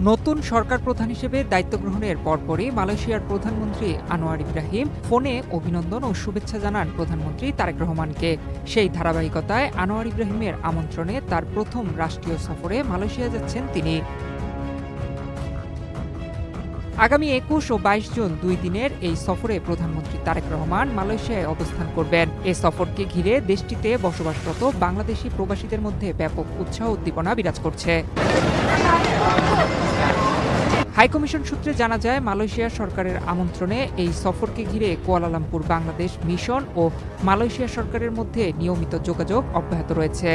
নতুন সরকার প্রধান হিসেবে দায়িত্ব গ্রহণের পরপরই মালয়েশিয়ার প্রধানমন্ত্রী আনোয়ার ইব্রাহিম ফোনে অভিনন্দন ও শুভেচ্ছা জানান প্রধানমন্ত্রী তারেক রহমানকে। সেই ধারাবাহিকতায় আনোয়ার ইব্রাহিমের আমন্ত্রণে তার প্রথম রাষ্ট্রীয় সফরে মালয়েশিয়া যাচ্ছেন তিনি। আগামী ২১ ও ২২ জুন ২ দিনের এই সফরে প্রধানমন্ত্রী তারেক রহমান মালয়েশিয়ায় অবস্থান করবেন। এ সফরকে ঘিরে দেশটিতে বসবাসরত বাংলাদেশি প্রবাসীদের মধ্যে ব্যাপক উৎসাহ উদ্দীপনা বিরাজ করছে। হাইকমিশন সূত্রে জানা যায়, মালয়েশিয়া সরকারের আমন্ত্রণে এই সফরকে ঘিরে কুয়ালালামপুর বাংলাদেশ মিশন ও মালয়েশিয়া সরকারের মধ্যে নিয়মিত যোগাযোগ অব্যাহত রয়েছে।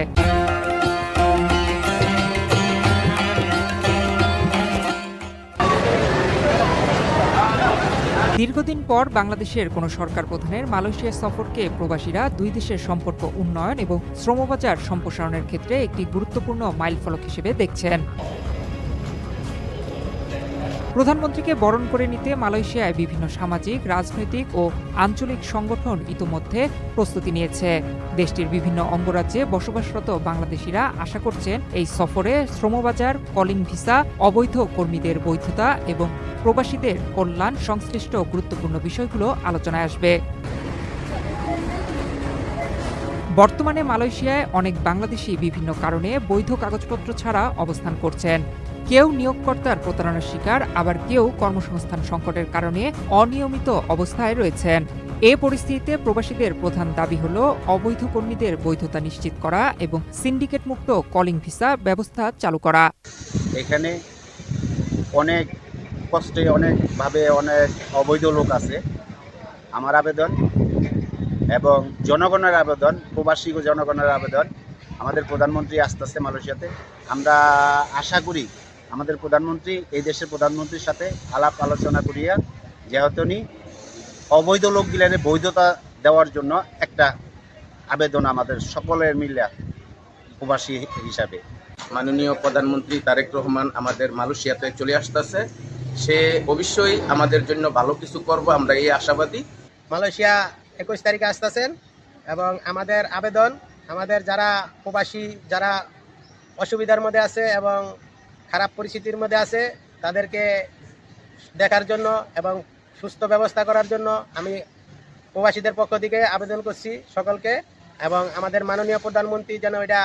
দীর্ঘদিন পর বাংলাদেশের কোনো সরকার প্রধানের মালয়েশিয়া সফরকে প্রবাসীরা দুই দেশের সম্পর্ক উন্নয়ন এবং শ্রমবাজার সম্প্রসারণের ক্ষেত্রে একটি গুরুত্বপূর্ণ মাইলফলক হিসেবে দেখছেন। প্রধানমন্ত্রীকে বরণ করে নিতে মালয়েশিয়ায় বিভিন্ন সামাজিক, রাজনৈতিক ও আঞ্চলিক সংগঠন ইতোমধ্যে প্রস্তুতি নিয়েছে। দেশটির বিভিন্ন অঙ্গরাজ্যে বসবাসরত বাংলাদেশিরা আশা করছেন এই সফরে শ্রমবাজার, কলিং ভিসা, অবৈধ কর্মীদের বৈধতা এবং প্রবাসীদের কল্যাণ সংশ্লিষ্ট গুরুত্বপূর্ণ বিষয়গুলো আলোচনায় আসবে। বর্তমানে মালয়েশিয়ায় অনেক বাংলাদেশি বিভিন্ন কারণে বৈধ কাগজপত্র ছাড়া অবস্থান করছেন। কেউ নিয়োগকর্তার প্রতারণার শিকার, আবার কেউ কর্মসংস্থান সংকটের কারণে অনিয়মিত অবস্থায় রয়েছেন। এ পরিস্থিতিতে প্রবাসীদের প্রধান দাবি হল অবৈধ কর্মীদের বৈধতা নিশ্চিত করা এবং সিন্ডিকেট মুক্ত কলিং ভিসা ব্যবস্থা চালু করা। এখানে অনেক কষ্টে অনেকভাবে অনেক অবৈধ লোক আছে। আমার আবেদন এবং জনগণের আবেদন, প্রবাসী জনগণের আবেদন, আমাদের প্রধানমন্ত্রী আসতেছে মালয়েশিয়াতে। আমরা আশা করি আমাদের প্রধানমন্ত্রী এই দেশের প্রধানমন্ত্রীর সাথে আলাপ আলোচনা করিয়া যেহেতু অবৈধ লোকগুলোর বৈধতা দেওয়ার জন্য একটা আবেদন আমাদের সকলের মিলে প্রবাসী হিসাবে। মাননীয় প্রধানমন্ত্রী তারেক রহমান আমাদের মালয়েশিয়াতে চলে আসতেছে। সে অবশ্যই আমাদের জন্য ভালো কিছু করব, আমরা এই আশাবাদী। মালয়েশিয়া ২১ তারিখে আসতেছেন এবং আমাদের আবেদন, আমাদের যারা প্রবাসী, যারা অসুবিধার মধ্যে আছে এবং খারাপ পরিস্থিতির মধ্যে আছে, তাদেরকে দেখার জন্য এবং সুস্থ ব্যবস্থা করার জন্য আমি প্রবাসীদের পক্ষ থেকে আবেদন করছি সকলকে, এবং আমাদের মাননীয় প্রধানমন্ত্রী যেন এটা